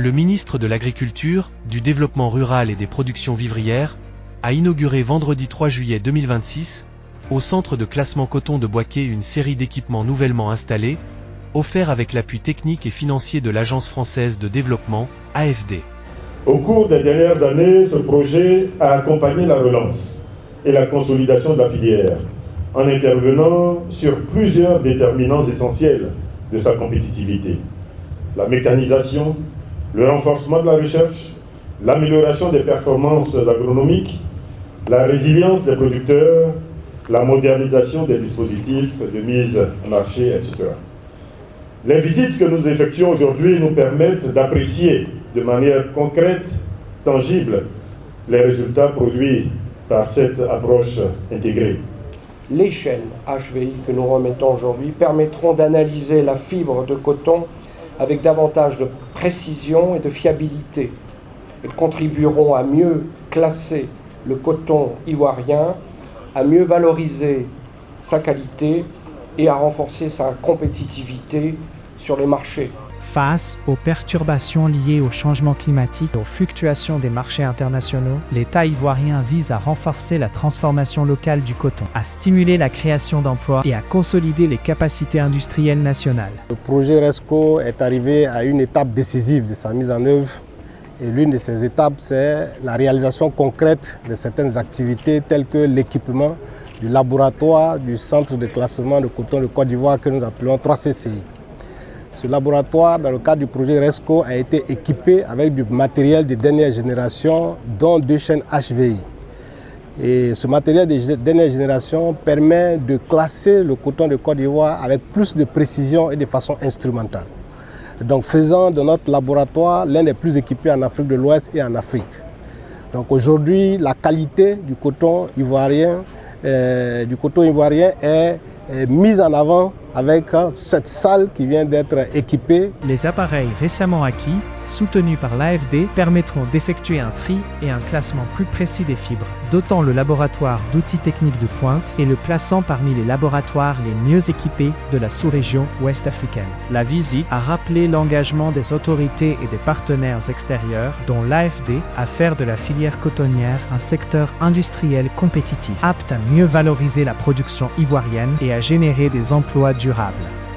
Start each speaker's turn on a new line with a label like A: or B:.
A: Le ministre de l'Agriculture, du Développement rural et des productions vivrières a inauguré vendredi 3 juillet 2026, au centre de classement coton de Boaké, une série d'équipements nouvellement installés, offerts avec l'appui technique et financier de l'Agence française de développement, AFD.
B: Au cours des dernières années, ce projet a accompagné la relance et la consolidation de la filière, en intervenant sur plusieurs déterminants essentiels de sa compétitivité. La mécanisation, le renforcement de la recherche, l'amélioration des performances agronomiques, la résilience des producteurs, la modernisation des dispositifs de mise en marché, etc. Les visites que nous effectuons aujourd'hui nous permettent d'apprécier de manière concrète, tangible, les résultats produits par cette approche intégrée.
C: Les chaînes HVI que nous remettons aujourd'hui permettront d'analyser la fibre de coton avec davantage de précision et de fiabilité. Elles contribueront à mieux classer le coton ivoirien, à mieux valoriser sa qualité et à renforcer sa compétitivité sur les marchés.
D: Face aux perturbations liées au changement climatique et aux fluctuations des marchés internationaux, l'État ivoirien vise à renforcer la transformation locale du coton, à stimuler la création d'emplois et à consolider les capacités industrielles nationales.
E: Le projet RESCO est arrivé à une étape décisive de sa mise en œuvre. Et l'une de ces étapes, c'est la réalisation concrète de certaines activités telles que l'équipement du laboratoire du centre de classement de coton de Côte d'Ivoire que nous appelons 3CCI. Ce laboratoire, dans le cadre du projet RESCO, a été équipé avec du matériel de dernière génération, dont 2 chaînes HVI. Et ce matériel de dernière génération permet de classer le coton de Côte d'Ivoire avec plus de précision et de façon instrumentale. Donc faisant de notre laboratoire l'un des plus équipés en Afrique de l'Ouest et en Afrique. Donc aujourd'hui, la qualité du coton ivoirien est mise en avant avec cette salle qui vient d'être équipée.
D: Les appareils récemment acquis, soutenus par l'AFD, permettront d'effectuer un tri et un classement plus précis des fibres, dotant le laboratoire d'outils techniques de pointe et le plaçant parmi les laboratoires les mieux équipés de la sous-région ouest africaine. La visite a rappelé l'engagement des autorités et des partenaires extérieurs, dont l'AFD, à faire de la filière cotonnière un secteur industriel compétitif, apte à mieux valoriser la production ivoirienne et à générer des emplois durables.